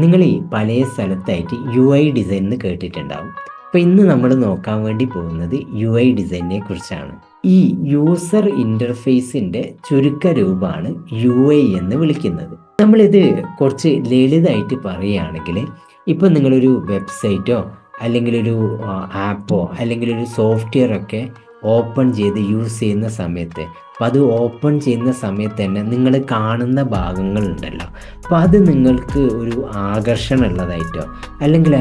നിങ്ങൾ ഈ പല സ്ഥലത്തായിട്ട് യു ഐ ഡിസൈൻ എന്ന് കേട്ടിട്ടുണ്ടാവും. അപ്പോൾ ഇന്ന് നമ്മൾ നോക്കാൻ വേണ്ടി പോകുന്നത് യു ഐ ഡിസൈനിനെ കുറിച്ചാണ്. ഈ യൂസർ ഇൻ്റർഫേസിൻ്റെ ചുരുക്ക രൂപമാണ് യു ഐ എന്ന് വിളിക്കുന്നത്. നമ്മളിത് കുറച്ച് ലളിതമായിട്ട് പറയുകയാണെങ്കിൽ, ഇപ്പോൾ നിങ്ങളൊരു വെബ്സൈറ്റോ അല്ലെങ്കിൽ ഒരു ആപ്പോ അല്ലെങ്കിൽ ഒരു സോഫ്റ്റ്വെയർ ഒക്കെ ഓപ്പൺ ചെയ്ത് യൂസ് ചെയ്യുന്ന സമയത്ത്, അപ്പം അത് ഓപ്പൺ ചെയ്യുന്ന സമയത്ത് തന്നെ നിങ്ങൾ കാണുന്ന ഭാഗങ്ങളുണ്ടല്ലോ, അപ്പോൾ അത് നിങ്ങൾക്ക് ഒരു ആകർഷണമുള്ളതായിട്ടോ അല്ലെങ്കിൽ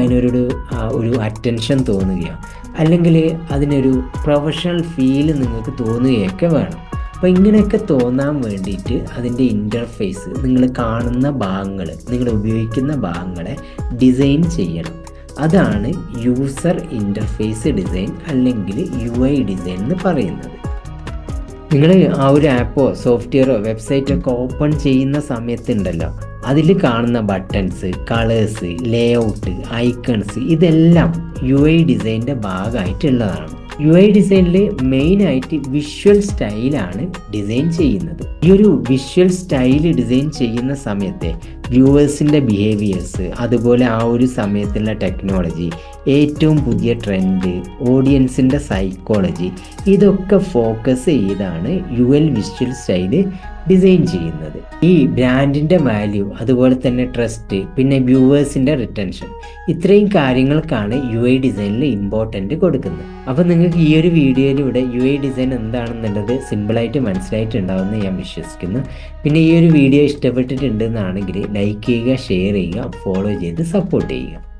ഒരു അറ്റൻഷൻ തോന്നുകയോ അല്ലെങ്കിൽ അതിനൊരു പ്രൊഫഷണൽ ഫീൽ നിങ്ങൾക്ക് തോന്നുകയൊക്കെ വേണം. അപ്പോൾ ഇങ്ങനെയൊക്കെ തോന്നാൻ വേണ്ടിയിട്ട് അതിൻ്റെ ഇൻ്റർഫേസ്, നിങ്ങൾ കാണുന്ന ഭാഗങ്ങൾ, നിങ്ങൾ ഉപയോഗിക്കുന്ന ഭാഗങ്ങളെ ഡിസൈൻ ചെയ്യണം. അതാണ് യൂസർ ഇൻ്റർഫേസ് ഡിസൈൻ അല്ലെങ്കിൽ യു ഐ ഡിസൈൻ എന്ന് പറയുന്നത്. നിങ്ങൾ ആ ഒരു ആപ്പോ സോഫ്റ്റ്വെയറോ വെബ്സൈറ്റോ ഒക്കെ ഓപ്പൺ ചെയ്യുന്ന സമയത്തുണ്ടല്ലോ, അതിൽ കാണുന്ന ബട്ടൺസ്, കളേഴ്സ്, ലേഔട്ട്, ഐക്കൺസ് ഇതെല്ലാം യു ഐ ഡിസൈനിൻ്റെ ഭാഗമായിട്ടുള്ളതാണ്. യു ഐ ഡിസൈനിൽ മെയിനായിട്ട് വിഷ്വൽ സ്റ്റൈലാണ് ഡിസൈൻ ചെയ്യുന്നത്. ഈ ഒരു വിഷ്വൽ സ്റ്റൈൽ ഡിസൈൻ ചെയ്യുന്ന സമയത്ത് വ്യൂവേഴ്സിൻ്റെ ബിഹേവിയേഴ്സ്, അതുപോലെ ആ ഒരു സമയത്തുള്ള ടെക്നോളജി, ഏറ്റവും പുതിയ ട്രെൻഡ്, ഓഡിയൻസിൻ്റെ സൈക്കോളജി, ഇതൊക്കെ ഫോക്കസ് ചെയ്താണ് U L visual style design ചെയ്യുന്നത്. ഈ ബ്രാൻഡിൻ്റെ വാല്യൂ, അതുപോലെ തന്നെ ട്രസ്റ്റ്, പിന്നെ വ്യൂവേഴ്സിൻ്റെ റിട്ടൻഷൻ, ഇത്രയും കാര്യങ്ങൾക്കാണ് യു ഐ ഡിസൈനിൽ ഇമ്പോർട്ടൻ്റ് കൊടുക്കുന്നത്. അപ്പോൾ നിങ്ങൾക്ക് ഈ ഒരു വീഡിയോയിലൂടെ യു ഐ ഡിസൈൻ എന്താണെന്നുള്ളത് സിമ്പിളായിട്ട് മനസ്സിലായിട്ടുണ്ടാവുമെന്ന് ഞാൻ വിശ്വസിക്കുന്നു. പിന്നെ ഈ ഒരു വീഡിയോ ഇഷ്ടപ്പെട്ടിട്ടുണ്ടെന്നാണെങ്കിൽ ലൈക്ക് ചെയ്യുക, ഷെയർ ചെയ്യുക, ഫോളോ ചെയ്ത് സപ്പോർട്ട് ചെയ്യുക.